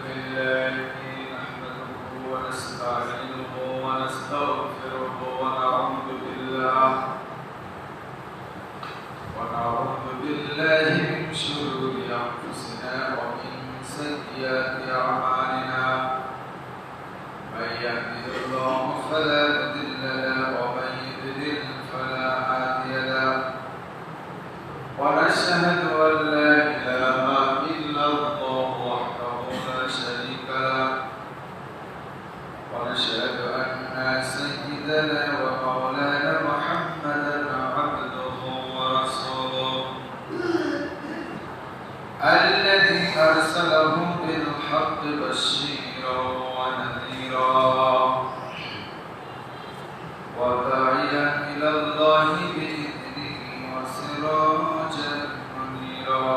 لله نحمده ونستعينه ونستغفره ونعوذ بالله من شرور أنفسنا ومن سيئات أعمالنا من يهده الله فلا مضل له ومن يضلل فلا هادي له ونشهد أن لا إله إلا الله وحده لا شريك له ونشهد أن سيدنا ومولانا محمدا عبده ورسوله الذي أرسله بالحق بشيرا ونذيرا وداعيا إلى الله بإذنه وسراجا منيرا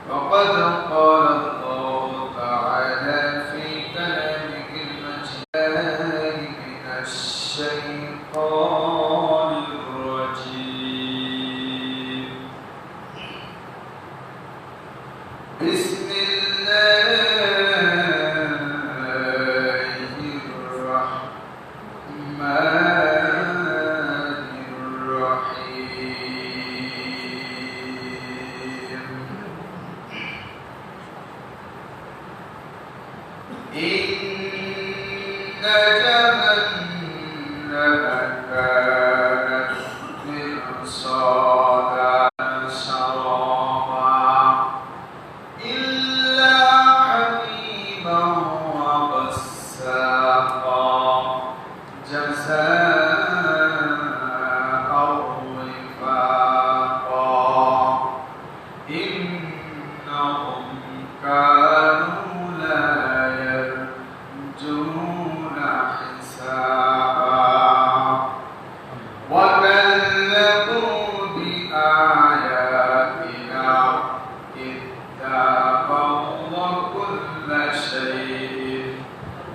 وقد قال الله تعالى في كلامه المجيد من الشيطان الرجيم بسم الله الرحمن الرحيم إن جهنم كانت مرصادا شرابا إلا حميما وغساقا جزاء وفاقا إنهم كانوا لا يرجون حسابا وكذبوا بآياتنا كذابا وكل شيء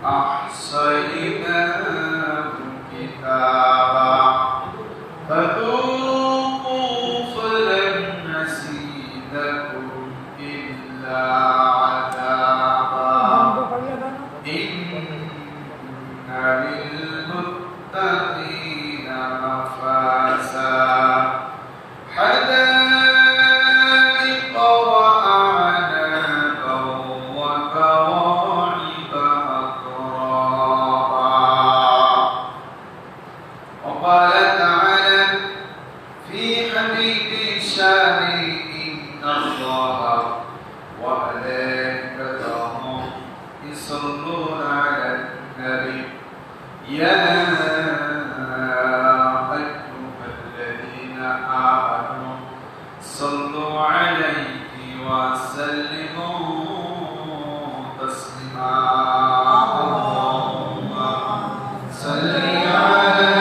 أحصيناه كتابا فذوقوا فلن نزيدكم إلا عذابا إن للمتقين مفازا حدائق وأعنابا وكواعب أترابا وقال تعالى في حبيبه الشافعي إن الله وملائكته يصلون على النبي يا أيها الذين آمنوا صلوا عليه وسلموا تسليما اللهم صل على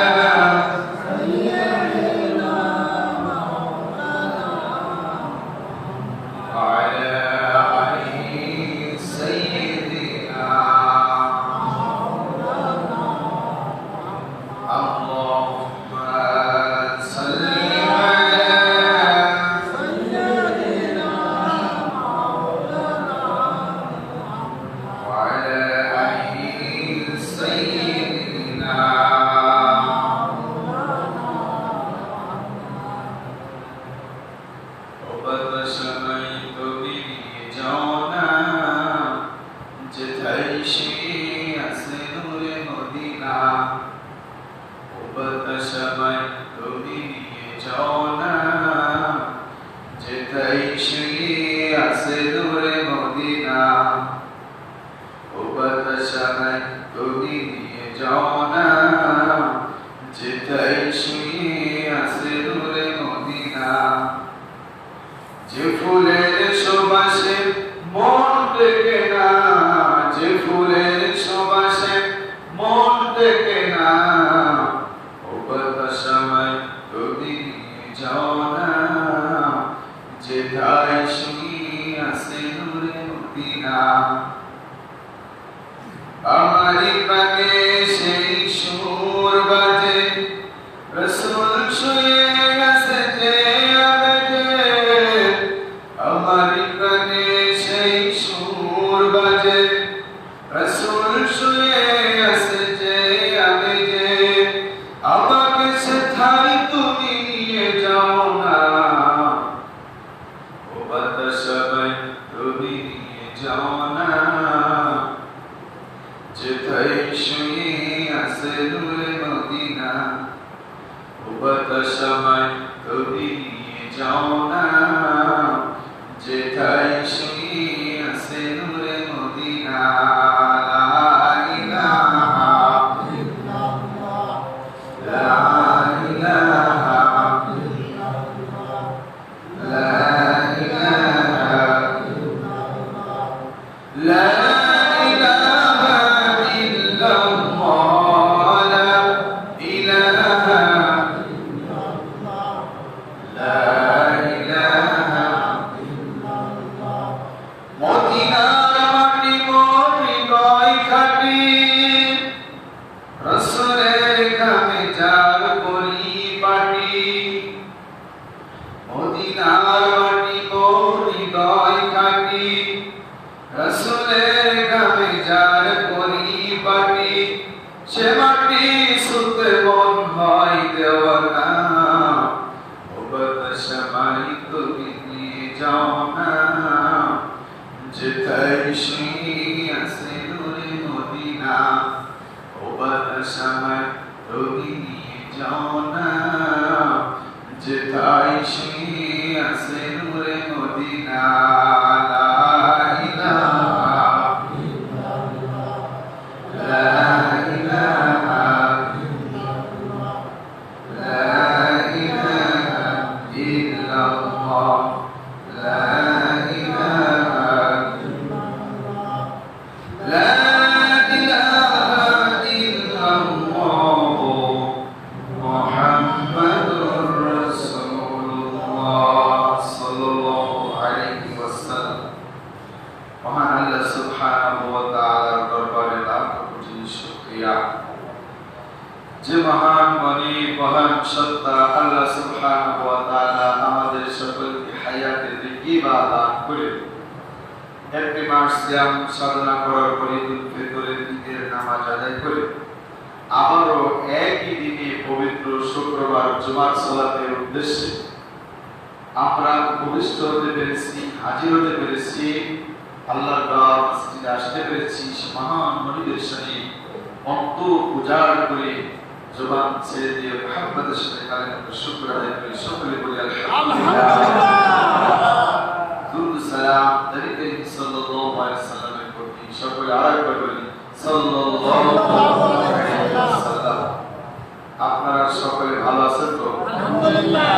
وعلى آله سيدنا اللهم صل على وعلى آله سيدنا وبطش ميت به جونا جتعيشي أسنور مدينة وبطش ميت به جونا جتعيشي أسنور مدينة وبطش ميت به جونا جتعيشي أسنور مدينة যে ফুলের সুবাসে মন টেকে না যে ফুলের সুবাসে মন টেকে না ও সময় তুমি যাও না যেথায় শুনি আসে নূরে মদিনা আমারি প্রাণে সেই সুর বাজে রাসূল শুয়ে গেছে যে আবেগে আমারি প্রাণে যাও না, যেথায় শুয়ে আছে নূরে মদিনা, ও বাদশামার রোগী নিয়ে যাও না, যেথায় শুয়ে আছে নূরে মদিনা। লা ইলাহা ইল্লাল্লাহ, লা ইলাহা ইল্লাল্লাহ, লা ইলাহা ইল্লাল্লাহ, লা ইলাহা ইল্লাল্লাহ, লা ইলাহা ইল্লাল্লাহ, মুহাম্মাদুর রাসূলুল্লাহ সাল্লাল্লাহু আলাইহি ওয়াসাল্লাম। মহান আল্লাহ সুবহানাহু ওয়া তাআলার দরবারে লাখ কোটি শুকরিয়া, যে মহান মানি মহান সত্তা আল্লাহ সুবহানাহু ওয়া তাআলা আমাদের সকলকে হায়াতের দিবা দান করে একটি মাস সিয়াম সাধনা করার পরে ঈদুল ফিতরের ঈদের নামাজ আদায় করে আবারও একই দিনে পবিত্র শুক্রবার জুমার সালাতের উদ্দেশ্যে আমরা উপবিষ্ট হতে পেরেছি, হাজির হতে পেরেছি, আল্লাহর ঘর মসজিদে আসতে পেরেছি। মহান নবীদের সাথে অন্তর উজাড় করে জবান ছেড়ে দিয়ে মুহাম্মদের সাথে কালেমাতুর শুকর আদায় করি। সকলে বলি আলহামদুলিল্লাহ। দুরূদ সালাম নবী করিম সাল্লাল্লাহু আলাইহি সাল্লামের প্রতি। সকলে আরেকবার বলি সাল্লাল্লাহু আলাইহি ওয়াসাল্লাম। আপনারা সকলে ভালো আছেন তো? আলহামদুলিল্লাহ।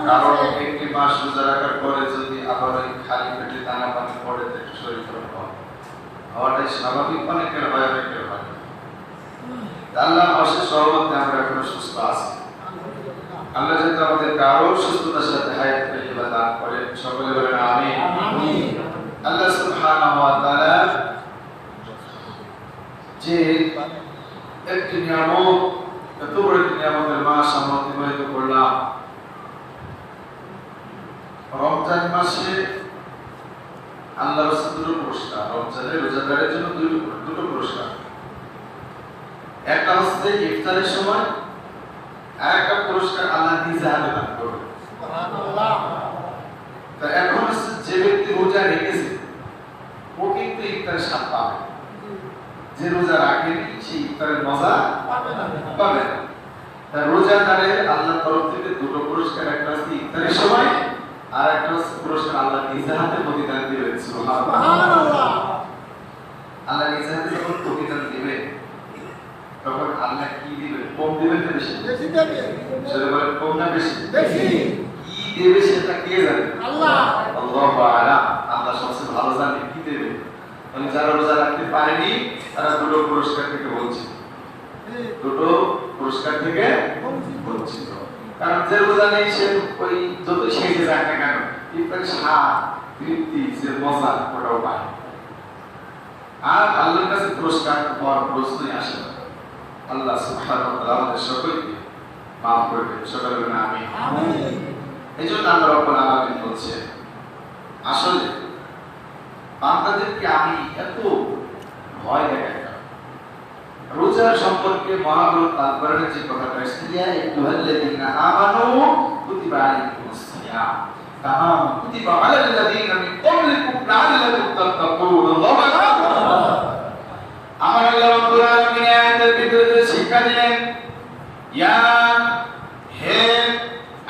কারণ একটি মাস রোজা রাখার পরে যদি আবার ওই খালি পেটে দানা পানি পড়ে তো একটু শরীর খারাপ হয়। হওয়াটাই স্বাভাবিক, অনেকের হয়, অনেকের হয়। আল্লাহ অশেষ রহমতে আমরা এখনো সুস্থ আছি। আল্লাহ যাতে আমাদের কারো সুস্থতার সাথে হায়াত তৈয়বা দান করেন। সকলে বলেন আমিন। আল্লাহ সুবহানাহু ওয়া তাআলা যে একটি নিয়ামত, এত বড় একটি নিয়ামতের মাস আমরা অতিবাহিত করলাম। রমজান মাসে আল্লাহর দুটো পুরস্কার, রমজানের রোজাদারের জন্য দুটো পুরস্কার। একটা হচ্ছে ইফতারের সময়, আর একটা পুরস্কার আল্লাহ নিজে হাতে দান করবেন। সুবহানাল্লাহ। তো এখন হচ্ছে যে ব্যক্তি রোজা রেখেছে ও কিন্তু ইফতারের স্বাদ পাবে, যে রোজা রাখেনি সে ইফতারের মজা পাবে না। তাই রোজাদারের আল্লাহর তরফ থেকে দুটো পুরস্কার, একটা হচ্ছে ইফতারের সময়, আর একটা হচ্ছে পুরস্কার আল্লাহ নিজে হাতে প্রতিদান দিবেন। সুবহানাল্লাহ। আল্লাহ নিজে হাতে যখন প্রতিদান দিবেন তখন আল্লাহ কি দিবেন? কম দিবেন না বেশি? বেশি দিবেন। সেটা বলেন কম না বেশি? বেশি। কি দেবে সেটা কে জানে? আল্লাহ। আল্লাহু আ'লাম। আল্লাহ সবচেয়ে ভালো জানে কি দেবে। মানে যারা রোজা রাখতে পারেনি তারা দুটো পুরস্কার থেকে বঞ্চিত, দুটো পুরস্কার থেকে বঞ্চিত। কারণ যে রোজা নেই সে ওই যত সেজে যাক না কেন ইফতারের স্বাদ, তৃপ্তি, যে মজা ওটাও পায়। আর আল্লাহর কাছে পুরস্কার পাওয়ার প্রশ্নই আসে না। আল্লাহ সুবহানাহু ওয়া তাআলা আমাদের সকলকে মাফ করে দেন। সকলে বলেন আমিন। আমিন। এইজন্য আল্লাহ রাব্বুল আলামিন বলছেন, আসলে বান্দাদেরকে আমি এত ভয় দেখাই না। রোজার সম্পর্কে মহাগ্রন্থ আল কোরআনে যে কথাটা এসেছে, ইয়া আইয়ুহাল্লাযীনা আমানু কুতিবা আলাইকুমুস সিয়াম কামা কুতিবা আলাল লাযীনা মিন ক্বাবলিকুম লাআল্লাকুম তাত্তাকুন। আল্লাহু আকবার। আমার আল্লাহ রাব্বুল আলামিন আয়াতের ভিতরে শিক্ষা দিলেন, ইয়া হে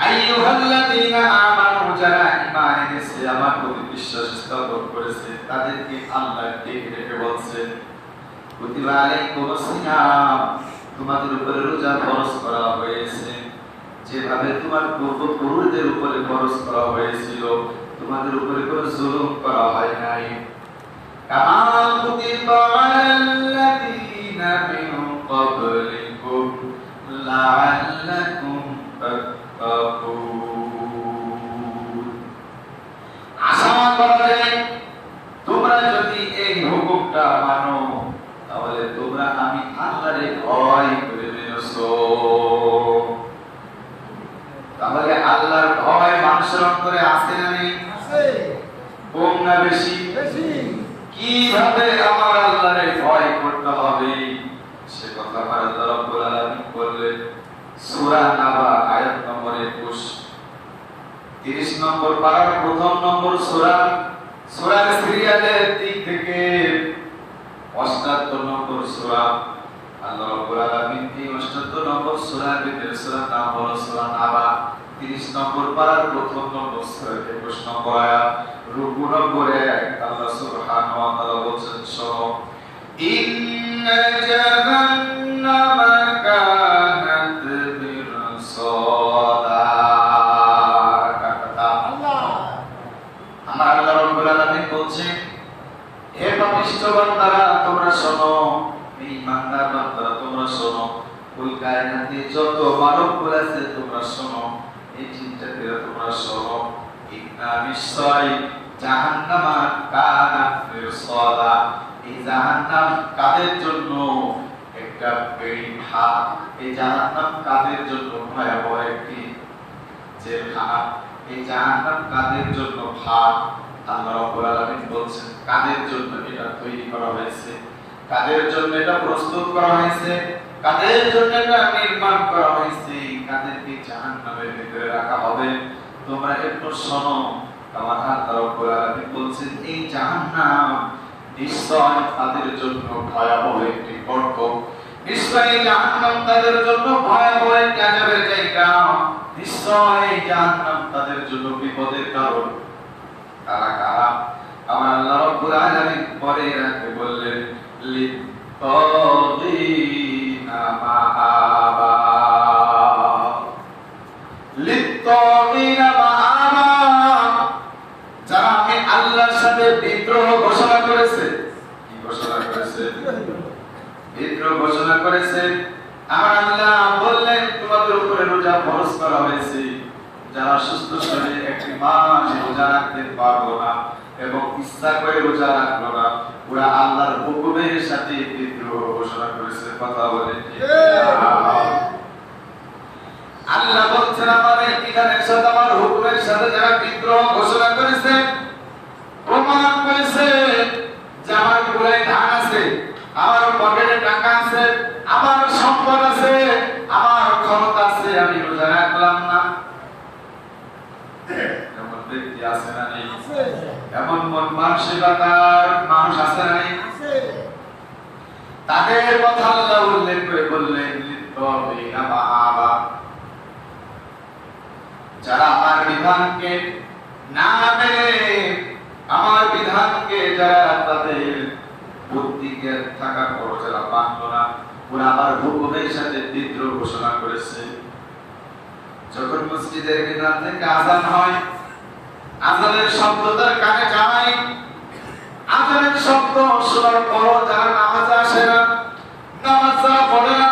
আইয়ুহাল্লাযীনা আমানু, যারা ঈমান এনেছে, আমার প্রতি বিশ্বাস স্থাপন করেছে, তাদেরকে আল্লাহ ডেকে ডেকে বলছেন, কুতিবা আলাইকুমুস সিয়াম, তোমাদের উপরে রোজা ফরজ করা হয়েছে, যেভাবে তোমার পূর্বপুরুষদের উপরে ফরজ করা হয়েছিল, তোমাদের উপরে কোনো জুলুম করা হয় নাই। কামা কুতিবা আলাল্লাযীনা মিন ক্বাবলিকুম লাআল্লাকুম তাত্তাকুন। আশা করা যায় তোমরা যদি এই হুকুমটা মানো তাহলে তোমরা আমি আল্লাহরে ভয় করে মেনেছো। তাহলে আল্লাহর ভয় মানুষের অন্তরে আছে না নেই? আছে। কম না বেশি? বেশি। কিভাবে আমার আল্লাহরে ভয় করতে হবে সে কথা আল্লাহ রাব্বুল আলামিন বললেন সূরা নাবা আয়াত নম্বর 21, 30 নম্বর পারার প্রথম নম্বর সূরা, সূরার সিরিয়ালের দিক থেকে 78 নম্বর সূরা। আল্লাহ রাব্বুল আলামিন এই 78 নম্বর সূরার ভিতরে সূরার নাম হলো সূরা নাবা। 30 নম্বর পারার প্রথম নম্বর সূরা 21 নম্বর আয়াত, রুকু নম্বরে আল্লাহ সুবহানাহু ওয়া তাআলা বলেন, শোনো, ইন্না জাহান্নামা কানাত মিরসাদা। আমার আল্লাহ রাব্বুল আলামিন বলছেন, হে পাপিষ্ঠ বান্দারা তোমরা শোনো, এই ইমানদার বান্দারা তোমরা শোনো, কুল কায়নাতে যত মানবকুল আছে তোমরা শোনো, এই চিন্তাতেরা তোমরা শোনো, ইন্না নিশ্চয় জাহান্নামা কানাত মিরসাদা, এই জাহান্নাম কাদের জন্য একটা বেড়িভাত, এই জাহান্নাম কাদের জন্য ভয়াবহ একটি জেলখানা, এই জাহান্নাম কাদের জন্য ভাত। আল্লাহ রাব্বুল আলামিন বলছেন কাদের জন্য এটা তৈরি করা হয়েছে, কাদের জন্য এটা প্রস্তুত করা হয়েছে, কাদের জন্য এটা নির্মাণ করা হয়েছে, কাদেরকে জাহান্নামের ভিতরে রাখা হবে। তোমরা একটু শোনো, আমার আল্লাহ রাব্বুল আলামিন বলছেন এই জাহান্নাম নিশ্চয় তাদের জন্য ভয়াবহ একটি গর্ত, নিশ্চয় এই জাহান্নাম তাদের জন্য ভয়াবহ একটি আযাবের জায়গা, নিশ্চয় এই জাহান্নাম তাদের জন্য বিপদের কারণ। কারা কারা? আমার আল্লাহ রাব্বুল আলামিন পরে রাখতে বললেন, লিত্তাগিনা মাআবা, লিত্তাগিনা মাআবা, যারা আমি আল্লাহর সাথে বিদ্রোহ ঘোষণা করেছে। কি ঘোষণা করেছে? বিদ্রোহ ঘোষণা করেছে। আমার আল্লাহ বললেন তোমাদের উপরে রোজা ফরজ করা হয়েছে, যারা সুস্থ শরীরে একটি মাস রোজা রাখতে পারলো না এবং ইচ্ছা করে রোজা রাখলো না, ওরা আল্লাহর হুকুমের সাথে বিদ্রোহ ঘোষণা করেছে। কথা বলে আল্লাহ বলছেন আমাদের বিধানের সাথে আমার হুকুমের সাথে যারা বিদ্রোহ ঘোষণা করেছে, প্রমাণ করেছে যে আমার কুলায় ধান আছে, আমার পকেটে টাকা আছে, আমার সম্পদ আছে, আমার ক্ষমতা আছে, আমি রোজা রাখলাম না, এমন ব্যক্তি আছে না নেই? এমন মন মানসিকতার মানুষ আছে না নেই? তাদের কথা আল্লাহ উল্লেখ করে বললেন, লিত্তাগিনা মাআবা, যারা আমার বিধানকে না মেনে, আমার বিধানকে যারা তাদের বুদ্ধি জ্ঞান থাকার পর যারা মানল না, ওরা আমার হুকুমের সাথে বিদ্রোহ ঘোষণা করেছে। যখন মসজিদের ভিতর থেকে আযান হয়, আযানের শব্দ তার কানে যায়, আযানের শব্দ শোনার পর যারা নামাজে আসে না, নামাজ যারা পড়ে না,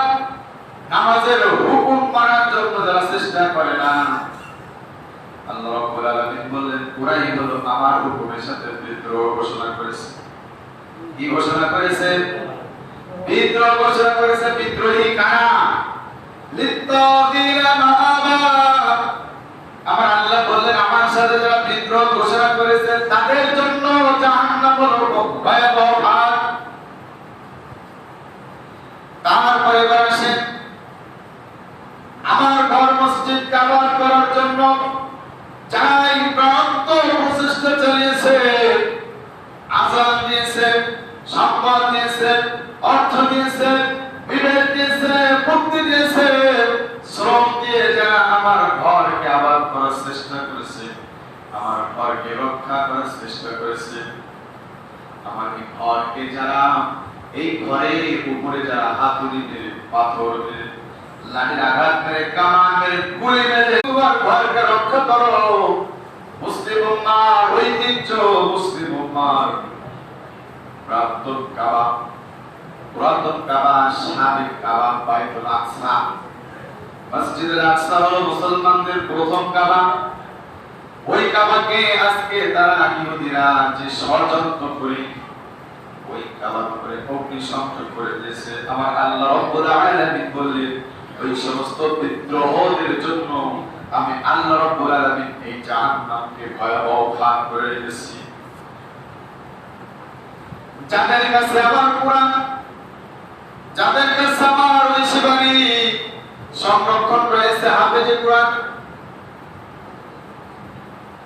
নামাজের হুকুম মানার জন্য যারা চেষ্টা করে না, আল্লাহ রাব্বুল আলামিন বললেন ওরাই হলো আমার হুকুমের সাথে বিদ্রোহ ঘোষণা করেছে। কি ঘোষণা করেছে? বিদ্রোহ ঘোষণা করেছে। বিদ্রোহী কারা? লিত্তাগিনা মাআবা, আমার আল্লাহ বললেন আমার সাথে যারা বিদ্রোহ ঘোষণা করেছে তাদের জন্য জাহান্নাম হলো ভয়াবহ ভাত। তারপরে এবার আসেন, আমার ঘর মসজিদ কাবা করার জন্য যারাই প্রান্ত প্রচেষ্টা চালিয়েছে, আযান দিয়েছে, সম্পদ দিয়েছে, অর্থ দিয়েছে, বিবেক দিয়েছে, বুদ্ধি দিয়েছে, শ্রম দিয়ে যারা আমার ঘরকে আবাদ করার চেষ্টা করেছে, আমার ঘরকে রক্ষা করার চেষ্টা করেছে, আমার এই ঘরকে যারা, এই ঘরের উপরে যারা হাতুড়ি দিয়ে, পাথর দিয়ে, লাঠির আঘাত করে, কামান মেরে, গুলি মেরে তোমার ঘরকে রক্ষা করো। মুসলিম উম্মাহর ঐতিহ্য, মুসলিম উম্মাহর পুরাতন কাবা, পুরাতন কাবা, সাবেক কাবা, বাইতুল আকসা, মসজিদুল আকসা হলো মুসলমানদের প্রথম কাবা। ওই কাবাকে আজকে তারা ইহুদিরা যে ষড়যন্ত্র করে ওই কাবার উপরে অগ্নি সংযোগ করে দিয়েছে। আমার আল্লাহ রাব্বুল আলামিন বললেন ওই সমস্ত বিদ্রোহীদের জন্য আমি আল্লাহ রাব্বুল আলামিন এই জাহান্নামকে ভয়াবহ ভাগ করে রেখেছি। যাদের কাছে আমার কোরআন, যাদের কাছে আমার ঐশী বাণী সংরক্ষণ রয়েছে, হাফেজে কোরআন,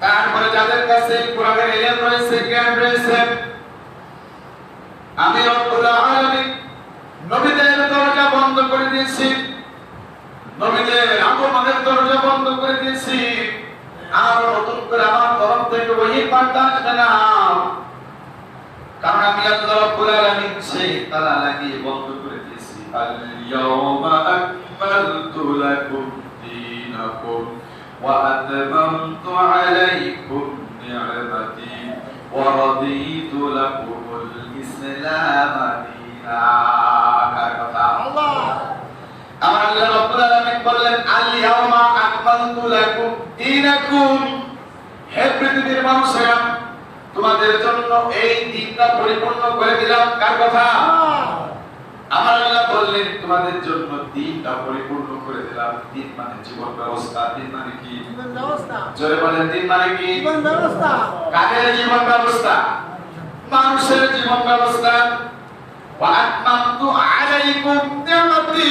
তারপরে যাদের কাছে কোরআনের ইলম রয়েছে, জ্ঞান রয়েছে, আমি রব্বুল আলামিন নবীদের দরজা বন্ধ করে দিয়েছি, নবীদের আগমনের দরজা বন্ধ করে দিয়েছি। আর নতুন করে আমার তরফ থেকে ওহী পাঠানো আসবে না, কারণ আমি আল্লাহ রাব্বুল আলামিন সেই তালা লাগিয়ে বন্ধ করে দিয়েছি। আল ইয়াওমা আকমালতু লাকুম দীনাকুম ওয়া আতমামতু আলাইকুম নি'মাতি ওয়া রাদিতু লাকুমুল ইসলাম দীনা। আল্লাহ আল্লাহ রাব্বুল আলামিন বললেন আল ইয়াওমা আকমালতু লাকুম দীনাকুম, হে পৃথিবীর মানুষেরা, তোমাদের জন্য এই দিনটা পরিপূর্ণ করে দিলাম। কার কথা? আমার আল্লাহ বললেন তোমাদের জন্য দিনটা পরিপূর্ণ করে দিলাম। দিন মানে জীবন ব্যবস্থা। দিন মানে কি? জীবন ব্যবস্থা। জোরে বলেন, দিন মানে কি? জীবন ব্যবস্থা। কাদের জীবন ব্যবস্থা? মানুষের জীবন ব্যবস্থা। ওয়া আতমামতু আলাইকুম নি'মাতি,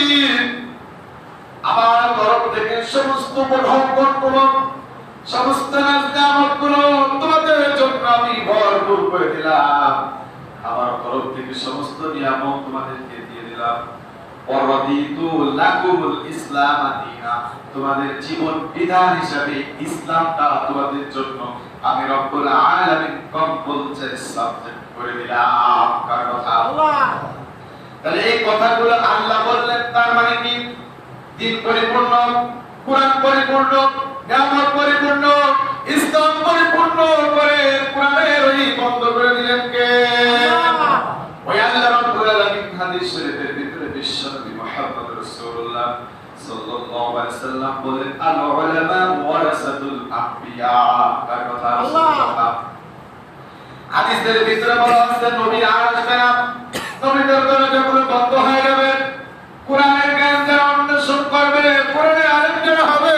আমার তরফ থেকে সমস্ত বরকতগুলো, সমস্ত নিয়ামতগুলো তোমাদের জন্য আমি ভরপুর করে দিলাম। আমার তরফ থেকে সমস্ত নিয়ামত তোমাদেরকে দিয়ে দিলাম। ওয়ারাদিতু লাকুমুল ইসলাম দীনা, তোমাদের জীবন বিধান হিসাবে ইসলামটা তোমাদের জন্য আমি রব্বুল আলামিন কম্পালসারি সাবজেক্ট করে দিলাম। কার কথা? আল্লাহ। তাহলে এই কথাগুলো আল্লাহ বললেন, তার মানে কি? দিন পরিপূর্ণ, কুরআন পরিপূর্ণ, নিয়ামত পরিপূর্ণ, ইসলাম পরিপূর্ণ করে কোরআনের ওই বন্ধ করে দিলেন কে? ওই আল্লাহ রাব্বুল আলামিন হাদিস শরীফের ভিতরে বিশ্বনবী মুহাম্মদ রাসূলুল্লাহ সাল্লাল্লাহু আলাইহি সাল্লাম বলেন, আল উলামা ওয়ারাসাতুল আম্বিয়া। কার কথা? আল্লাহ। হাদিসের ভিতরে বলা আছে নবী আর আসবে না, নবীদের দরজাগুলো বন্ধ হয়ে যাবে, কোরআনের জ্ঞান যারা অন্বেষণ করবে, কোরআনের আলেম যারা হবে,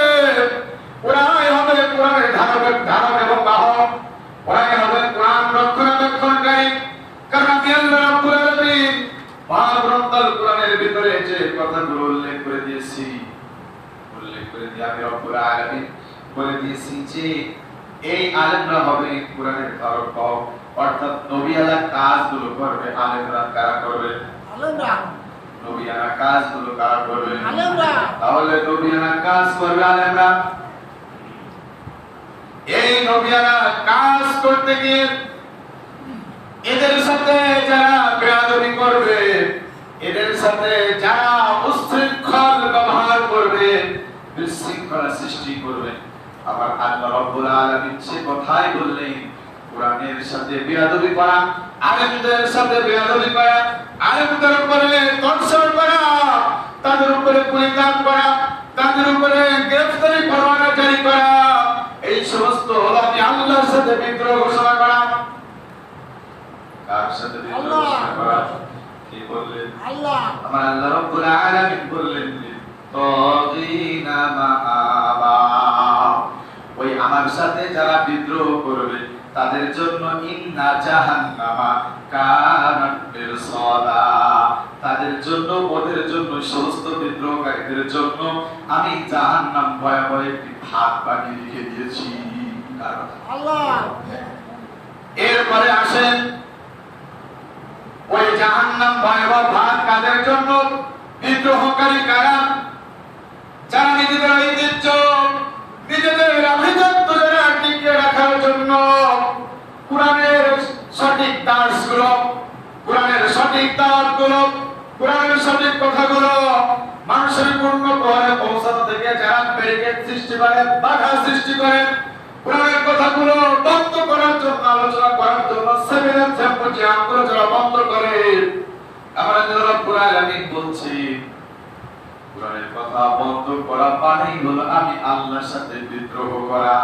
ওরাই হবে কোরআনের ধারক এবং বাহক, ওরাই হবে কোরআন রক্ষণাবেক্ষণকারী। কারণ আমি আল্লাহ রাব্বুল আলামিন মহাগ্রন্থ আল কোরআনের ভিতরে যে কথাগুলো উল্লেখ করে দিয়েছি, উল্লেখ করে দিয়ে আমি রব্বুল আলামিন বলে দিয়েছি যে এই আলেমরা হবে কোরআনের ধারক বাহক, অর্থাৎ নবীওয়ালা কাজগুলো করবে আলেমরা। কারা করবে? আলেমরা। নবীওয়ালা কাজগুলো কারা করবে? আলেমরা। তাহলে নবীওয়ালা কাজ করবে আলেমরা। এই নবীওয়ালা কাজ করতে গিয়ে এদের সাথে যারা বেয়াদবি করবে, এদের সাথে যারা উচ্ছৃঙ্খল ব্যবহার করবে, বিশৃঙ্খলা সৃষ্টি করবে, আবার আল্লাহ রাব্বুল আলামিন সে কথাই বললেন, কোরআনের সাথে বেয়াদবি করা, আলেমদের সাথে বেয়াদবি করা, আলেমদের উপরে দর্শন করা, তাদের উপরে গুলিগান করা, তাদের উপরে গ্রেফতারি পরোয়ানা জারি করা, এই সমস্ত হলো আমি আল্লাহর সাথে বিদ্রোহ ঘোষণা করা। কার সাথে বিদ্রোহ ঘোষণা করা? কি বললেন? আল্লাহ। আমার আল্লাহ রাব্বুল আলামিন বললেন, তাগিনা মাআবা, ওই আমার সাথে যারা বিদ্রোহ করবে তাদের জন্য ইন্না জাহান্নামা কানাত মিরসাদা, তাদের জন্য, ওদের জন্য, সমস্ত বিদ্রোহকারীদের জন্য আমি জাহান্নাম ভয়াবহ একটি ভাগ বানিয়ে রেখে দিয়েছি। আল্লাহ। এরপরে আসেন ওই জাহান্নাম ভয়াবহ ভাগ কাদের জন্য? বিদ্রোহকারী কারা? যারা নিজেদের ঐতিহ্য, নিজেদের আভিজাত্য যারা টিকিয়ে রাখার জন্য কোরআনের সঠিক দাসগুলো, কোরআনের সঠিক দাওয়াতগুলো, কোরআনের সঠিক কথাগুলো মানুষের পূর্ণ করে পৌঁছানো থেকে যারা ব্যারিকেড সৃষ্টি করে, বাধা সৃষ্টি করে, কোরআনের কথাগুলো বন্ধ করার জন্য, আলোচনা করার জন্য সেমিনার চ্যাম্পিয়নগুলো যারা বন্ধ করে, আমরা যারা রব্বুল আলামিন বলছি কোরআনের কথা বন্ধ করা মানেই হলো আমি আল্লাহর সাথে বিদ্রোহ করা।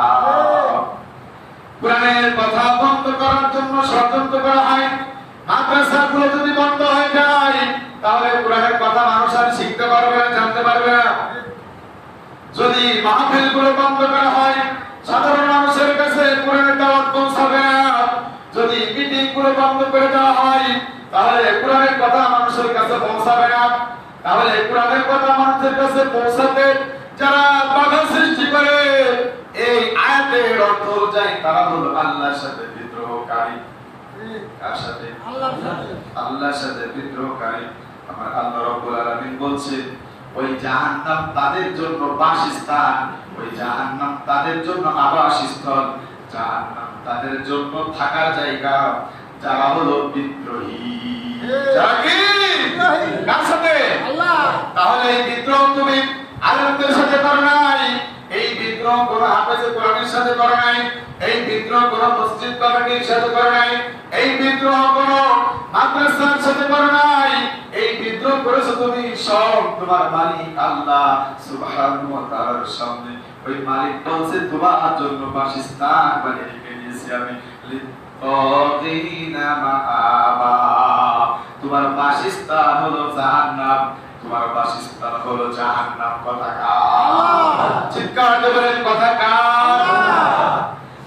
কোরআনের কথা বন্ধ করার জন্য ষড়যন্ত্র করা হয়। মাদ্রাসাগুলো যদি বন্ধ হয়ে যায় তাহলে কোরআনের কথা মানুষ আর শিখতে পারবে না, জানতে পারবে না। যদি মাহফিলগুলো বন্ধ করা হয়, সাধারণ মানুষের কাছে কোরআনের দাওয়াত পৌঁছাবে না। যদি মিটিংগুলো বন্ধ করে দেওয়া হয় তাহলে কোরআনের কথা মানুষের কাছে পৌঁছাবে না। তাহলে কোরআনের কথা মানুষের কাছে পৌঁছাতে যারা বাধা সৃষ্টি করে, এই আয়াতের অর্থ অনুযায়ী তারা হলো আল্লাহর সাথে বিদ্রোহকারী। কার সাথে? আল্লাহর সাথে বিদ্রোহকারী। আমার আল্লাহ রাব্বুল আলামিন বলছেন ওই জাহান্নাম তাদের জন্য বাসস্থান, ওই জাহান্নাম তাদের জন্য আবাসস্থল, জাহান্নাম তাদের জন্য থাকার জায়গা, যারা হলো বিদ্রোহী। যারা কি? কার সাথে? আল্লাহ। তাহলে এই বিদ্রোহ তুমি আলেমদের সাথে করো নাই, এই বিদ্রোহ কোন হাফেজে কোরআনের সাথে করো নাই, এই বিদ্রোহ কোন মসজিদ কমিটির সাথে করো নাই, এই বিদ্রোহ কোন মাদ্রাসার সাথে করো নাই, এই বিদ্রোহ করেছো তুমি সব তোমার মালিক আল্লাহ সুবহানাহু ওয়া তাআলার সামনে। ওই মালিক বলছে তোমার জন্য বাসস্থান বানিয়ে রেখে দিয়েছি আমি, লিত্তাগিনা মাআবা। তোমার বাসস্থান হলো জাহান্নাম, তোমার বাসস্থান হলো জাহান্নাম। কথা কার? চিৎকার দিয়ে বলেন কথা কার?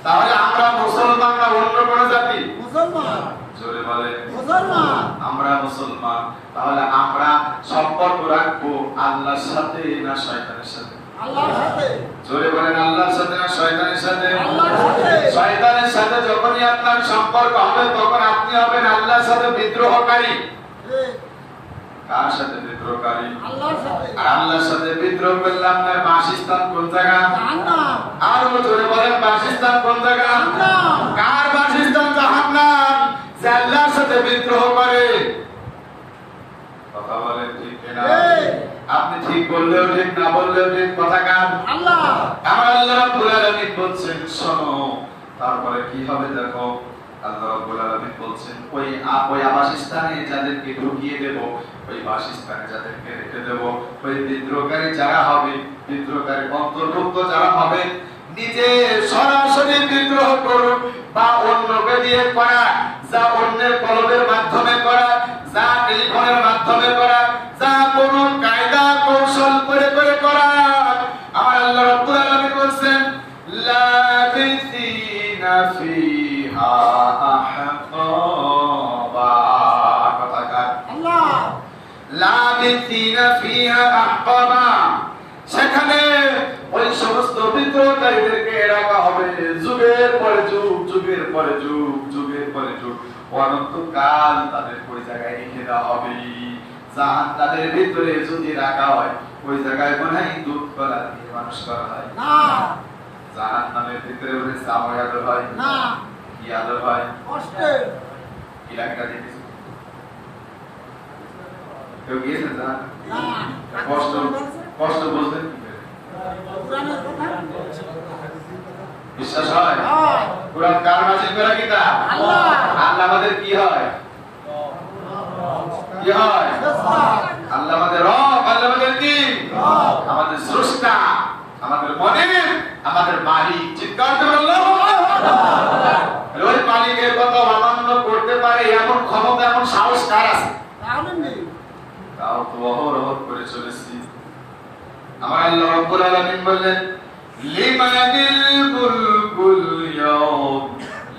তাহলে আমরা মুসলমান না অন্য কোন জাতি? মুসলমান। জোরে বলেন মুসলমান। আমরা মুসলমান। তাহলে আমরা সম্পর্ক রাখবো আল্লাহর সাথে না শয়তানের সাথে? আল্লাহর সাথে। জোরে বলেন আল্লাহর সাথে না শয়তানের সাথে? আল্লাহর সাথে। শয়তানের সাথে যখনই আপনার সম্পর্ক হবে তখন আপনি হবেন আল্লাহর সাথে বিদ্রোহকারী। কার সাথে বিদ্রোহকারী? আল্লাহর সাথে। আর আল্লাহর সাথে বিদ্রোহ করলে আপনার বাসস্থান কোন জায়গা? জাহান্নাম। আর জোরে বলেন বাসস্থান কোন জায়গা? জাহান্নাম। কার বাসস্থান? জাহান্নাম। যে আল্লাহর সাথে বিদ্রোহ করে। কথা বলেন ঠিক কিনা? আপনি ঠিক বললেও ঠিক, না বললেও ঠিক। কথা কার? আল্লাহ। আমার আল্লাহ রাব্বুল আলামিন বলছেন শোনো, তারপরে কি হবে দেখো। আল্লাহ রাব্বুল আলামিন বলছেন ওই আবাসস্থানে যাদেরকে ঢুকিয়ে দেব, ওই বাসস্থানে যাদেরকে রেখে দেব, ওই বিদ্রোহকারী যারা হবে, বিদ্রোহকারী অন্তর্ভুক্ত যারা হবে, নিজে সরাসরি বিদ্রোহ করুক বা অন্যকে দিয়ে করা, যা অন্যের কলমের মাধ্যমে করা, যা টেলিফোনের মাধ্যমে করা, যা কোনো কায়দা কৌশল করে করে করা, আমার আল্লাহ রাব্বুল আলামিন বলেন লাবিসিনা ফিহা আহকাবা। কথা কার? আল্লাহ। লাবিসিনা ফিহা আহকাবা। সেখানে ওই সমস্ত বিদ্রোহকারীদেরকে রাখা হবে যুগের পরে যুগ, যুগের পরে যুগ, যুগের পরে যুগ, অনন্তকাল তাদের ওই জায়গায় রেখে দেওয়া হবে। জাহান্নামের ভিতরে যদি রাখা হয়, ওই জায়গায় মনে হয় দুধ কলা দিয়ে মানুষ করা হয় না। জাহান্নামের ভিতরে ওই সাময় আদর হয় না। কি আদর হয়? কষ্টের। কি লাগা দিয়েছে? কেউ গিয়েছে না? কষ্ট কষ্ট বলতে বিশ্বাস হয়? কুরআন কার নাযিল করা কিতাব? আল্লাহ। আল্লাহ আমাদের কি হয়? কি হয়? আল্লাহ আমাদের রব, আল্লাহ আমাদের কি? রব, আমাদের স্রষ্টা, আমাদের মনিব, আমাদের মালিক। চিৎকার করে আল্লাহু আকবার। ওই মালিকের কথা অমান্য করতে পারে এমন ক্ষমতা, এমন সাহস কার আছে? তাও তো অহরহ করে চলেছি। আমার আল্লাহ রাব্বুল আলামিন বললেন লিমানিল মুলকুল ইয়াউম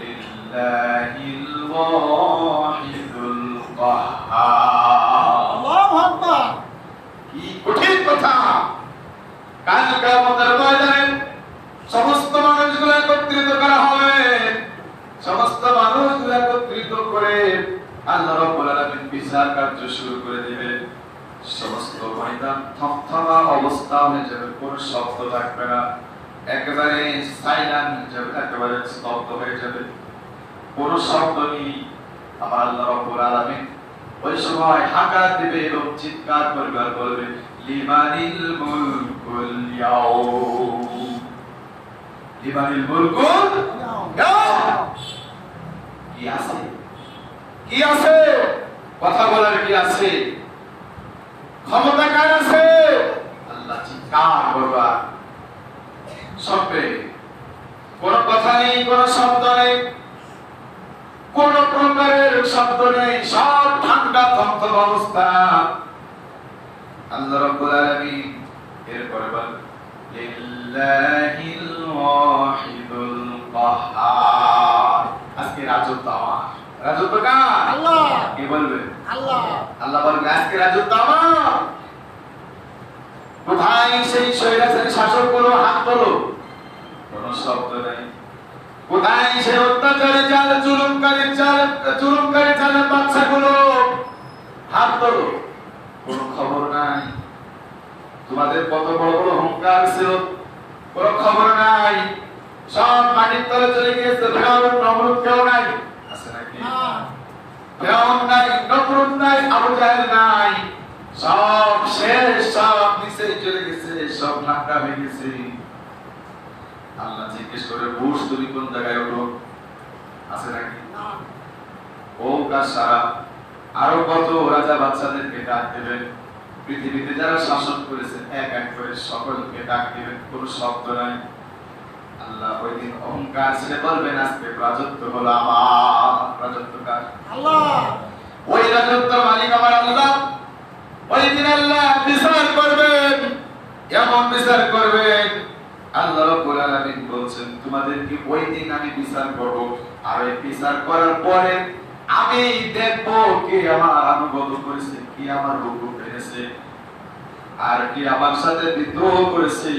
লিল্লাহিল ওয়াহিদুল কাহ্হার। আল্লাহু আকবার। কি কঠিন কথা! কাল কিয়ামতের ময়দানে সমস্ত মানুষগুলো একত্রিত করা হবে, সমস্ত মানুষগুলো একত্রিত করে আল্লাহ রাব্বুল আলামিন বিচার কার্য শুরু করে দিবে। সমস্ত ময়দান থমথমা অবস্থা হয়ে যাবে, কোনো শব্দ থাকবে না, একেবারে সাইলেন্ট হয়ে যাবে, একেবারে স্তব্ধ হয়ে যাবে, কোনো শব্দ নেই। আমার আল্লাহ রাব্বুল আলামিন ওই সময় হাঁকার দিবে এবং চিৎকার করবে আর বলবে লিমানিল মুলকুল ইয়াউম, লিমানিল মুলকুল ইয়াউম। কি আছে? কি আছে? কথা বলার কি আছে? ক্ষমতা কার আছে? আল্লাহ। চিৎকার করবা সবে, কোন কথা নেই, কোন শব্দ নেই, কোন প্রকারের শব্দ নেই, সব ঠান্ডা থমথম অবস্থা। আল্লাহ রাব্বুল আলামিন এরপরে বলেন লিল্লাহিল ওয়াহিদুল কাহ্হার। আজকে রাজত্ব আমার। রাজত্ব কার? আল্লাহ। কে বলবে? আল্লাহ। আল্লাহ বলবে আজকে রাজত্ব আমার। কোথায় সেই স্বৈরাচারী শাসকগুলো? হাত তোলো। কোন শব্দ নাই। কোথায় সে অত্যাচারী জাল জুলুমকারী জালের বাচ্চাগুলো? হাত তোলো, কোনো খবর নাই। তোমাদের কত বড় বড় অহংকার ছিল, কোনো খবর নাই। সব মাটির তলে চলে গিয়েছে। ফেরাউন নমরুদ কেউ নাই, আছে নাকি? ফেরাউন নাই, নমরুদ নাই, আবু জাহেল নাই, সব শেষ, সব নিচে চলে গেছে, সব ঢাকা হয়ে গেছে। আল্লাহ জিজ্ঞেস করে, বুশ তুমি কোন জায়গায় ওঠো? আছে নাকি? ও কাসারা আরো কত রাজা বাচ্চাদেরকে ডাক দেবেন। পৃথিবীতে যারা শাসন করেছেন এক এক করে সকলকে ডাক দেবেন, কোনো শব্দ নাই। আল্লাহ ওই দিন অহংকার ছেড়ে বলবেন, আজকে রাজত্ব হলো আমার। রাজত্ব কার? আল্লাহ। ওই রাজত্ব মালিক আমার আল্লাহ। ওই দিন আল্লাহ বিচার করবেন, এমন বিচার করবেন। আল্লাহ রাব্বুল আলামিন বলছেন, তোমাদেরকে ওই দিন আমি বিচার করব, আর এই বিচার করার পরে আমি দেখব কে আমার আনুগত্য করেছে, কে আমার হুকুম মেনেছে, আর কে আমার সাথে বিদ্রোহ করেছে।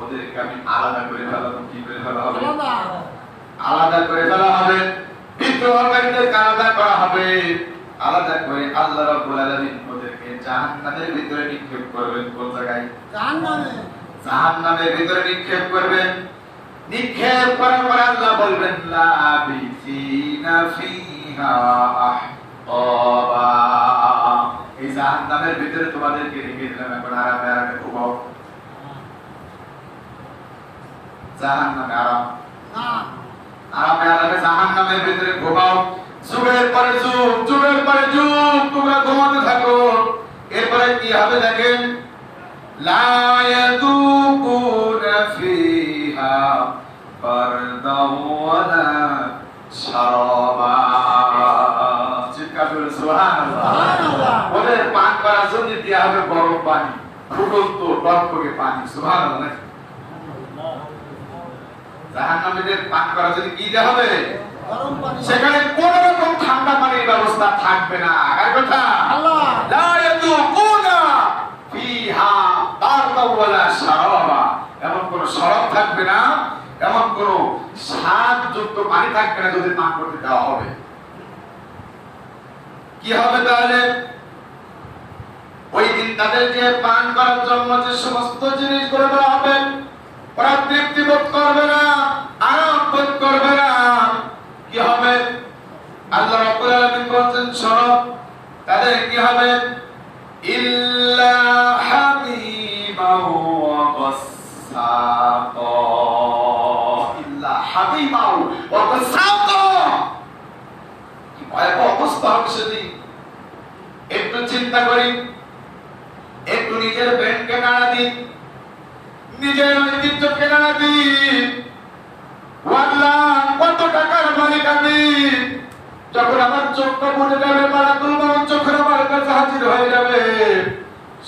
ওদেরকে আমি আলাদা করে ফেলাবো। কি করে ফেলা হবে? আলাদা করে ফেলা হবে। বিদ্রোহকারীদেরকে আলাদা করা হবে। আলাদা করে আল্লাহ রাব্বুল আলামিন ওদেরকে জাহান্নামের ভিতরে নিক্ষেপ করবেন। কোন জায়গায়? জাহান্নামে। জাহান্নামের ভিতরে নিক্ষেপ করবেন। নিক্ষেপ করার পর আল্লাহ বলবেন, লাবিসিনা ফিহা আহকাবা। এই জাহান্নামের ভিতরে তোমাদেরকে রেখে দিলাম, এখন আরামে আরামে ঘুমাও। জাহান্নামে আরাম, আরামে আরামে জাহান্নামের ভিতরে ঘুমাও। যুগের পরে যুগ, যুগের পরে যুগ তোমরা ঘুমাতে থাকো। এরপরে কি হবে দেখেন, লা ইয়াযুকুনা ফিহা বারদাও ওয়ালা শারাবা। চিৎকার করে সুবহানাল্লাহ। ওদের পান করার জন্য দেয়া হবে গরম পানি, ফুটন্ত টকটকে পানি। সুবহানাল্লাহ। জাহান্নামীদের পান করার জন্য কি দেয়া হবে? গরম পানি। সেখানে কোন রকম ঠান্ডা পানির ব্যবস্থা থাকবে না। কার কথা? আল্লাহ। লা ইয়াযুকুনা ফিহা বারদাও ওয়ালা শারাবা। এমন কোন শরাব থাকবে না, এমন কোন স্বাদযুক্ত পানি থাকবে না যদি পান করতে দেওয়া হবে। কি হবে তাহলে? ওই দিন তাদেরকে পান করার জন্য যে সমস্ত জিনিসগুলো দেওয়া হবে, ওরা তৃপ্তি বোধ করবে না, আরাম বোধ করবে না। কি হবে? আল্লাহ রাব্বুল আলামিন বলেন, শোনো, তাদের কি হবে? ইল্লা হাবিবাও ওয়া গাসসাকা। ইল্লা হাবিবাও ওয়া গাসসাকা। কি ভয়াবহ অবস্থা হবে সেদিন। একটু চিন্তা করি, একটু নিজের ব্যাংকে নাড়া দিন, নিজের ঐতিহ্যকে নাড়া দিন। আল্লাহ, কত টাকার মালিক আমি। যখন আমার চোখটা পড়ে যাবে, মারাকুল মউত যখন আমার কাছে হাজির হয়ে যাবে,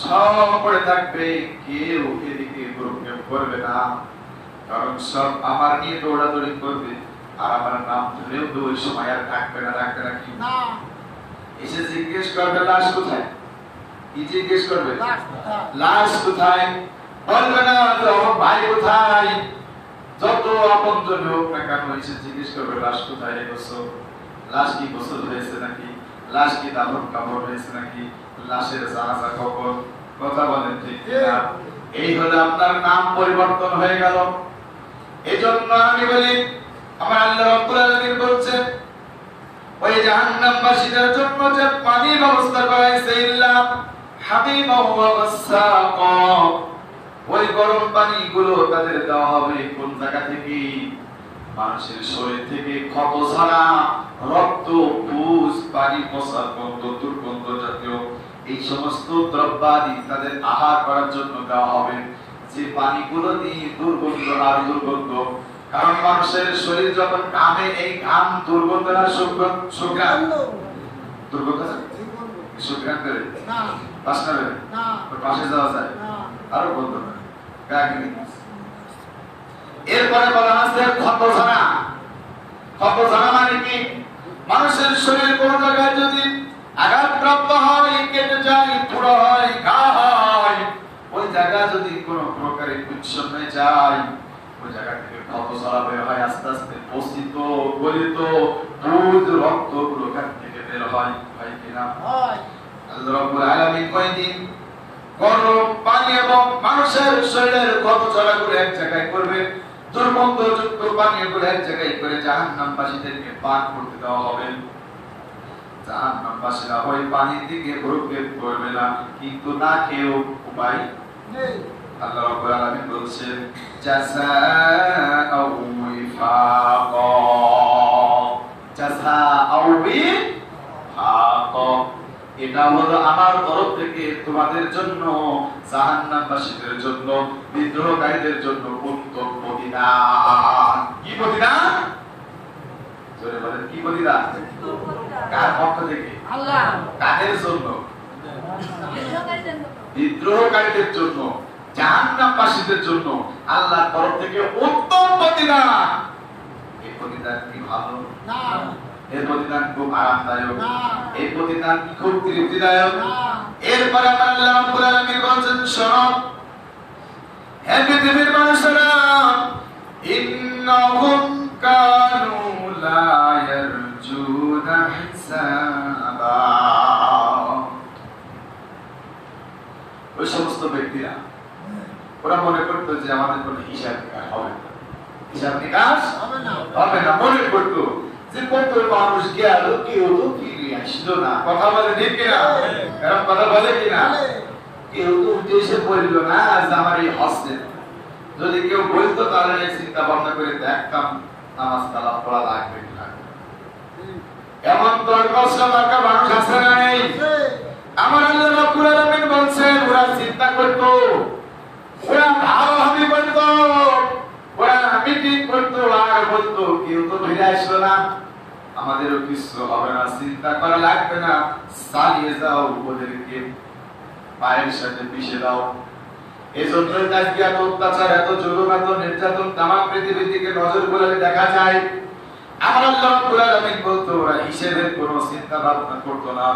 সব পড়ে থাকবে, কেউ এদিকে কেউ করবে না, কারণ সব আমার নিয়ে দৌড়াদৌড়ি করবে। আর আমার নাম ধরেও তো ওই সময় আর থাকবে না। রাখবে না কি? এসে জিজ্ঞেস করবে, লাশ কোথায়? কি জিজ্ঞেস করবে? লাশ কোথায়? বলবে না ভাই কোথায়। যত আপনজন হোক না কেন, এসে জিজ্ঞেস করবে, লাশ কোথায়? লাশ কি গোসল হয়েছে নাকি? লাশ কি দাফন কাপড় হয়েছে নাকি? লাশের জানাজা কখন? কথা বলেন ঠিক কিনা? এই হলো আপনার নাম পরিবর্তন হয়ে গেল। এজন্য আমি বলি, আমার আল্লাহ রাব্বুল আলামিন বলছেন, ওই জাহান্নামবাসীদের জন্য যে পানির ব্যবস্থা করা হয়েছে, ইল্লা হাবিবাও ওয়া গাসসাকা। ওই গরম পানিগুলো তাদের দেওয়া হবে কোন জায়গা থেকে? মানুষের শরীর থেকে ক্ষত ছাড়া রক্ত, পুজ, পানি, পচা গন্ধ, দুর্গন্ধ জাতীয় এই সমস্ত দ্রব্যাদি তাদের আহার করার জন্য দেওয়া হবে। যে পানিগুলো দিয়ে দুর্গন্ধ আর দুর্গন্ধ, কারণ মানুষের শরীর যখন ঘামে, এই ঘাম দুর্গন্ধ না সুঘ্রাণ? দুর্গন্ধ সুঘ্রাণ করে না, বাসনা করে না, পাশে যাওয়া যায় না, আরো বন্ধ করে। এরপরে বলা আছে ক্ষতঝরা। ক্ষতঝরা মানে কি? মানুষের শরীর কোন জায়গায় যদি আঘাতপ্রাপ্ত হয়, কেটে যায়, পুরো হয়, ঘা হয়, ওই জায়গা যদি কোন প্রকারে ইনফেকশন হয়ে যায়, ওই জায়গা থেকে কত সারা বের হয় আস্তে আস্তে পচিত গলিত দুধ রক্ত গুলো কান থেকে বের হয় কিনা আল্লাহ রাব্বুল আলামিন কয়দিন গরম পানি এবং মানুষের শরীরের কত চলাচল এক জায়গায় করবে, দুর্গন্ধযুক্ত পানীয়গুলো এক জায়গায় করে জাহান্নামবাসীদেরকে পান করতে দেওয়া হবে। জাহান্নামবাসীরা ওই পানির দিকে ভ্রুক্ষেপ করবে না, কিন্তু না খেয়েও উপায় নেই। আল্লাহ রাব্বুল আলামিন বলছেন জাযাআউ ওয়িফাকা, জাযাআউ ওয়িফাকা, এটা হলো আমার তরফ থেকে তোমাদের জন্য, জাহান্নামবাসীদের জন্য, বিদ্রোহকারীদের জন্য উত্তম প্রতিদান। কি প্রতিদান? জোরে বলেন, কি প্রতিদান? কার পক্ষ থেকে? আল্লাহ। কাদের জন্য? বিদ্রোহকারীদের জন্য, জাহান্নামবাসীদের জন্য আল্লাহর তরফ থেকে উত্তম প্রতিদান। এই প্রতিদান কি ভালো? না। এর প্রতিদান খুব আরামদায়ক, এই প্রতিদান খুব তৃপ্তিদায়ক। এরপরে আল্লাহ রাব্বুল আলামিন বলেন, শোনো হে পৃথিবীর মানুষেরা, ইন্নাহুম কানু লা ইয়ারজুনা হিসাবা, ওই সমস্ত ব্যক্তিরা ওরা মনে করতো যে আমাদের কোনো হিসাব নিকাশ হবে না, হিসাব নিকাশ হবে না, মনে করতো যে কত মানুষ গেল, কেউ তো ফিরে আসলো না। কথা বলে ঠিক কিনা? এরকম কথা বলে কিনা? কেউ তো উঠে এসে বললো না আজ আমার এই হস্তে। যদি কেউ বলতো তাহলে চিন্তা ভাবনা করে দেখতাম নামাজ কালাম পড়া লাগবে কিনা। এমন তর্কসমাকা মানুষ আছে না নেই? আমার আল্লাহ রাব্বুল আলামিন বলছেন ওরা চিন্তা করতো, ওরা ভাবাভাবি করতো, ওরা মিটিং করতো আর বলতো কেউ তো ফিরে আসলো না, আমাদেরও কিছু হবে না, চিন্তা করা লাগবে না, চালিয়ে যাও, ওদেরকে পায়ের সাথে পিষে দাও। এজন্য আজকে এত অত্যাচার, এত জুলুম, এত নির্যাতন তাম পৃথিবীর দিকে নজর বুলালে দেখা যায়। আমার আল্লাহ রাব্বুল আলামিন বলতো ওরা হিসেবের কোনো চিন্তা ভাবনা করতো না।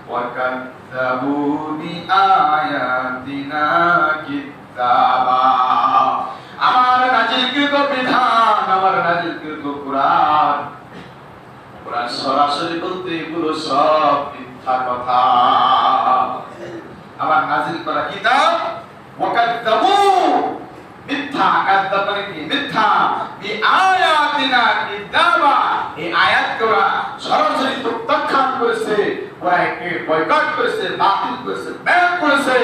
ওয়াকাযযাবু বিআয়াতিনা কিতাবা, আমার নাজিলকৃত বিধান, আমার নাজিলকৃত কোরআন, কোরআন সরাসরি বলতে এগুলো সব মিথ্যা কথা। আমার নাজিল করা কিতাব ওয়াকাযযাবু, মিথ্যা, কাযযাব মানে কি? মিথ্যা, বিআয়াতিনা কিতাবা, এই আয়াতকে ওরা সরাসরি প্রত্যাখ্যান করেছে, ওরা একে বয়কট করেছে, বাতিল করেছে, ব্যান করেছে।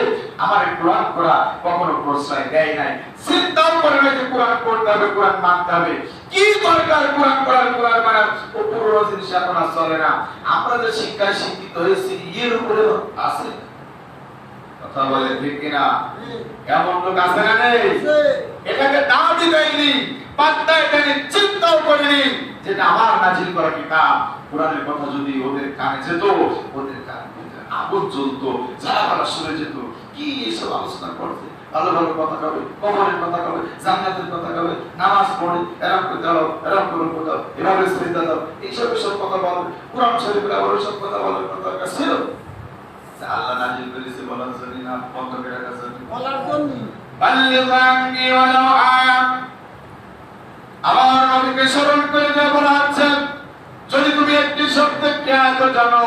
আমার কোরআন পড়া কখনো প্রশ্রয় দেয় নাই, চিন্তাও করে না যে কোরআন পড়তে হবে, কোরআন মানতে হবে। কি দরকার কোরআন পড়ার, কোরআন মানার? ও পুরো জিনিস এখন আর চলে না। আমরা যে শিক্ষায় শিক্ষিত হয়েছি এর উপরে আছে। কথা বলে ঠিক কিনা? এমন লোক আছে না নেই? এটাকে দাবি দেয়নি, পাত্তাই দেয়নি, চিন্তাও করেনি যেটা আমার নাজিল করা কিতাব। কোরআনের কথা যদি ওদের কানে যেত, ওদের কানে আগুন জ্বলতো, যারা শুনে যেত কি এসব আলোচনা করছে, ভালো ভালো কথা কবে, কবরের কথা কবে, জান্নাতের কথা কবে, নামাজ পড়ে এরকম করে দাও, এরকম করে দাও, এভাবে সিজদা দাও, এইসব কথা বলো, কোরআন শরীফের আবার সব কথা বলার দরকার ছিল? আল্লাহ নাজিল করেছে বলার জন্য না বন্ধ করে রাখার জন্য? বলার জন্য। বাল্লিগানি ওয়ালাউ আয়া, আমার নবীকে স্মরণ করে যা বলা হচ্ছে, যদি তুমি একটি শব্দকে এত জানো,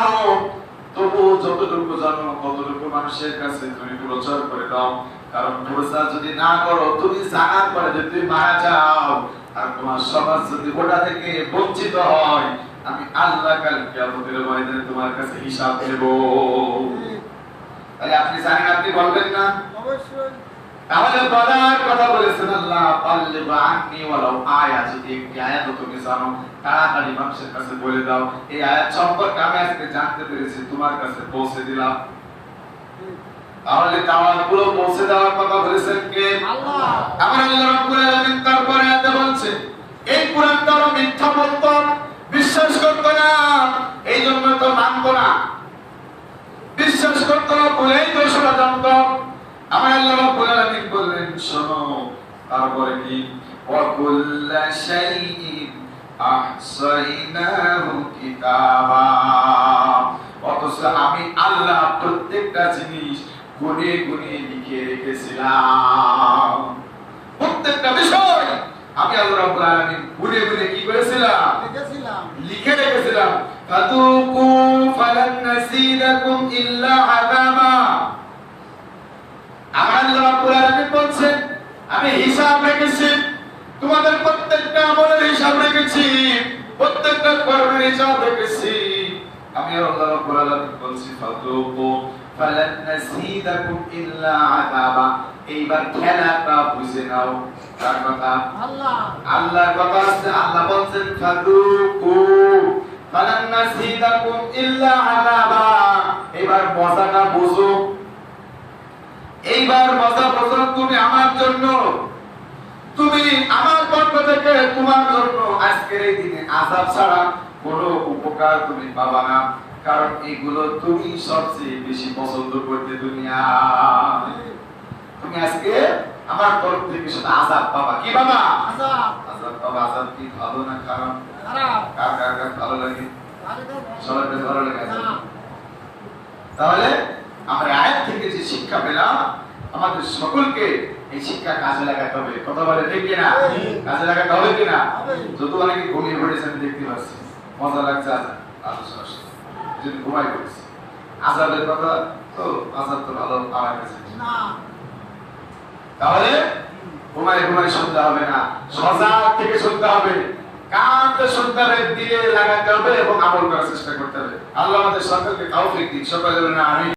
তবু যতটুকু জানো ততটুকু মানুষের কাছে তুমি প্রচার করে দাও। কারণ প্রচার যদি না করো, তুমি জানার পরে যদি তুমি মারা যাও আর তোমার সমাজ যদি ওটা থেকে বঞ্চিত হয়, আমি আল্লাহ কাল কিয়ামতের ময়দানে তোমার কাছে হিসাব দেব। তাহলে আপনি জানেন, আপনি বলবেন না? অবশ্যই। তাহলে বলার কথা বলেছেন আল্লাহ, বাল্লিগু আন্নি ওয়ালাউ আয়া, যদি একটি আয়াত তুমি জানো তাড়াতাড়ি মানুষের কাছে বলে দাও। এই আয়াত সম্পর্কে আমি আজকে জানতে পেরেছি, তোমার কাছে পৌঁছে দিলাম। তাহলে দাওয়াতগুলো পৌঁছে দেওয়ার কথা বলেছেন কে? আল্লাহ। আমার আল্লাহ রাব্বুল আলামিন তারপরে আয়াতে বলছেন, এই কোরআন তারা মিথ্যা বলতো, বিশ্বাস করতো না, এই জন্য তো মানতো না, বিশ্বাস করতো না বলেই তো ষড়যন্ত্র। আমার আল্লাহ রাব্বুল আলামিন বললেন, শোনো তারপরে কি? ওয়া কুল্লা শাইইন আহসাইনাহু কিতাবা, অথচ আমি আল্লাহ প্রত্যেকটা জিনিস গুনে গুনে লিখে রেখেছিলাম। প্রত্যেকটা বিষয় আমি আল্লাহ রাব্বুল আলামিন গুনে গুনে কি করেছিলাম? লিখে রেখেছিলাম। ফাতুকু ফালান নাসিদাকুম ইল্লা আযাবা। আমার আল্লাহ রাব্বুল আলামিন বলছেন আমি হিসাব রেখেছি, তোমাদের প্রত্যেকটা আমলের হিসাব রেখেছি, প্রত্যেকটা কর্মের হিসাব রেখেছি। আমি আল্লাহ রাব্বুল আলামিন বলছি ফাতুকু ফালান নাসিদাকুম ইল্লা আযাবা। এইবার খেলাটা বুঝে নাও। কার কথা? আল্লাহ। আল্লাহর কথা আছে। আল্লাহ বলছেন ফাতুকু ফালান নাসিদাকুম ইল্লা আযাবা। এবার মজাটা বুঝো। এইবার মজা বুঝো। তুমি আমার জন্য, তুমি আমার পক্ষ থেকে তোমার জন্য আজকের এই দিনে আযাব ছাড়া কোনো উপকার তুমি পাবা না, কারণ এগুলো তুমি সবচেয়ে বেশি পছন্দ করতে দুনিয়ায়। তুমি আজকে আমার তরফ থেকে শুধু আযাব পাবা। কি পাবা? আযাব পাবা। আযাব কি ভালো না খারাপ? কার কার কার ভালো লাগে? সবার ভালো লাগে। তাহলে আমরা আয়াত থেকে যে শিক্ষা পেলাম, আমাদের সকলকে এই শিক্ষা কাজে লাগাতে হবে। কথা বলে ঠিক কিনা? কাজে লাগাতে হবে কিনা? যত অনেকে ঘুমিয়ে পড়েছে আমি দেখতে পাচ্ছি, মজা লাগছে আলোচনা যদি ঘুমাই পড়েছে। আযাবের কথা তো আযাব তো ভালো আমার কাছে না। তাহলে ঘুমাই ঘুমাই শুনতে হবে না, সজাগ থেকে শুনতে হবে, কানকে শুনতে হবে, দিলে লাগাতে হবে এবং আমল করার চেষ্টা করতে হবে। আল্লাহ আমাদের সকলকে তৌফিক দিন। সকলে বলেন আমিন।